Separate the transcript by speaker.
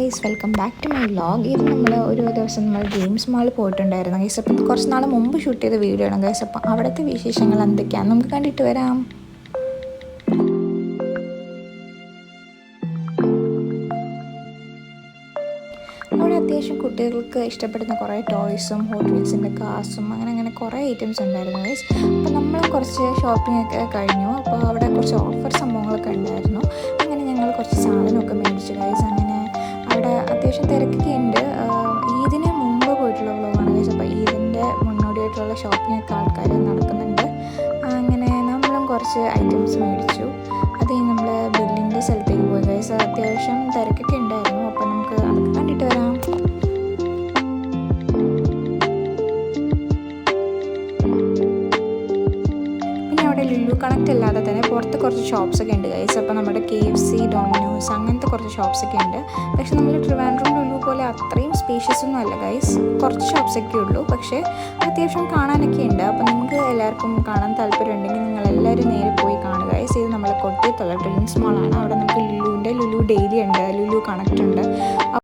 Speaker 1: Guys, welcome back to my vlog. ഇത് ഒരു ദിവസം നമ്മൾ ഗെയിംസ് മാളിൽ പോയിട്ടുണ്ടായിരുന്നു ഗൈസ്. അപ്പം കുറച്ച് നാൾ മുമ്പ് ഷൂട്ട് ചെയ്ത വീഡിയോ ആണ് ഗൈസ്. അപ്പം അവിടുത്തെ വിശേഷങ്ങൾ എന്തൊക്കെയാണെന്ന് നമുക്ക് കണ്ടിട്ട് വരാം. അവിടെ അത്യാവശ്യം കുട്ടികൾക്ക് ഇഷ്ടപ്പെടുന്ന കുറേ ടോയ്സും ഹോട്ട് വീൽസിൻ്റെ കാസും അങ്ങനെ കുറേ ഐറ്റംസ് ഉണ്ടായിരുന്നു ഗൈസ്. അപ്പോൾ നമ്മൾ കുറച്ച് ഷോപ്പിംഗ് ഒക്കെ കഴിഞ്ഞു. അപ്പോൾ അവിടെ കുറച്ച് ഓഫർ സംഭവങ്ങളൊക്കെ ഉണ്ടായിരുന്നു. അങ്ങനെ ഞങ്ങൾ കുറച്ച് സാധനമൊക്കെ മേടിച്ചു ഗൈസ്. അങ്ങനെ അവിടെ അത്യാവശ്യം തിരക്കൊക്കെ ഉണ്ട്. ഈദിന് മുമ്പ് പോയിട്ടുള്ള വ്ളോഗാണ് ഗൈസ്. അപ്പോൾ ഈദിൻ്റെ മുന്നോടിയായിട്ടുള്ള ഷോപ്പിംഗ് ഒക്കെ ആൾക്കാർ നടക്കുന്നുണ്ട്. അങ്ങനെ നമ്മളും കുറച്ച് ഐറ്റംസ് മേടിച്ചു. അത് നമ്മൾ ബില്ലിൻ്റെ സ്ഥലത്തേക്ക് പോയി ഗൈസ്. അത്യാവശ്യം തിരക്കൊക്കെ ഉണ്ടായിരുന്നു. അപ്പോൾ നമുക്ക് അതൊക്കെ കണ്ടിട്ട് വരാം. ലുലു കണക്റ്റ് അല്ലാതെ തന്നെ പുറത്ത് കുറച്ച് ഷോപ്സൊക്കെ ഉണ്ട് ഗൈസ്. അപ്പോൾ നമ്മുടെ KFC, ഡൊമിനോസ് അങ്ങനത്തെ കുറച്ച് ഷോപ്സൊക്കെ ഉണ്ട്. പക്ഷെ നമ്മൾ ട്രിവാൻഡ്രം ലുലു പോലെ അത്രയും സ്പേഷ്യസ് ഒന്നും അല്ല ഗൈസ്. കുറച്ച് ഷോപ്സൊക്കെ ഉള്ളൂ, പക്ഷേ അത്യാവശ്യം കാണാനൊക്കെ ഉണ്ട്. അപ്പോൾ നിങ്ങൾക്ക് എല്ലാവർക്കും കാണാൻ താല്പര്യം ഉണ്ടെങ്കിൽ നിങ്ങളെല്ലാവരും നേരെ പോയി കാണുക ഗൈസ്. ഇത് നമ്മളെ കൊട്ടിയത്തുള്ള ഡ്രീംസ് മാളാണ്. അവിടെ നമുക്ക് ലുലു ഡെയിലി ഉണ്ട്, ലുലു കണക്റ്റ്